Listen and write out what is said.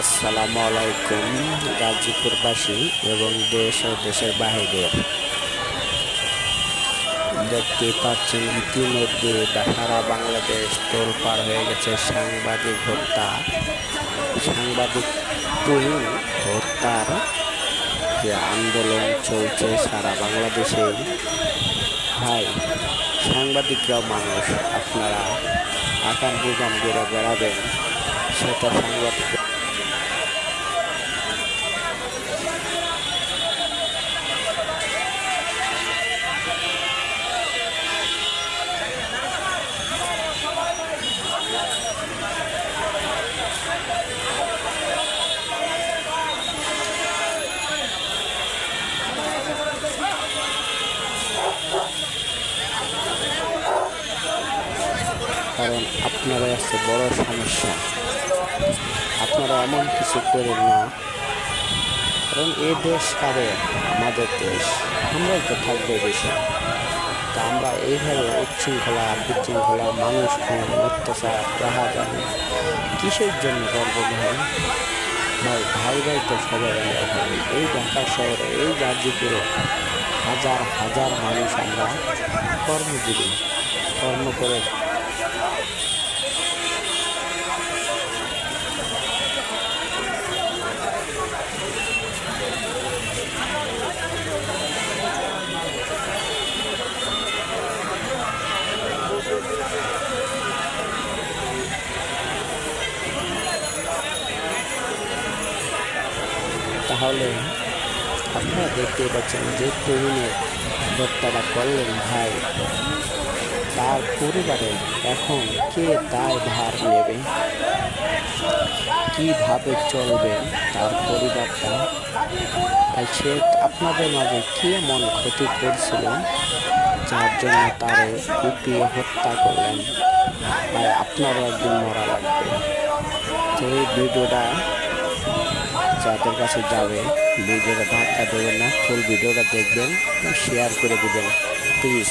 আসসালামু আলাইকুম গাজীপুরবাসী এবং দেশ ও দেশের বাহিরের। দেখতে পাচ্ছেন ইতিমধ্যে সারা বাংলাদেশ তোলপাড় হয়ে গেছে সাংবাদিক হত্যা। সাংবাদিক তুহিন হত্যার যে আন্দোলন চলছে সারা বাংলাদেশে। ভাই, সাংবাদিকরাও মানুষ, আপনারা আকাম বুকাম করে বেড়াবেন, সেটা সাংবাদিক। কারণ আপনারাই আছে বড় সমস্যা। আপনারা এমন কিছু করেন না, কারণ এই দেশ কাদের? আমাদের দেশ, আমরাই তো থাকবে দেশে। তা আমরা এইভাবে উচ্ছৃঙ্খলা বিশৃঙ্খলা, মানুষ খুন, অত্যাচার, রাহাজানি কিসের জন্য করব ভাই? ভাই ভাই ভাই তো সবাই আমরা ভাই। এই ঢাকা শহরে, এই গাজীপুরে হাজার হাজার মানুষ আমরা কর্মজীবী, কর্ম করে তাহলে আপনারা দেখতে পাচ্ছেন যে তরুণের হত্যাটা করলেন ভাই, তার পরিবারে এখন কে দায় ভার নেবে? কিভাবে চলবে তার পরিবারটা? তাই সে আপনাদের মাঝে কি এমন ক্ষতি করছিল যার জন্য তারে কুপিয়ে হত্যা করলেন? ভাই, আপনারও একদিন মরা লাগবে। তো এই ভিডিওটা যাদের কাছে যাবে, ভিডিওটা ধাক্কা দেবেন না, ফুল ভিডিওটা দেখবেন, শেয়ার করে দেবেন প্লিজ।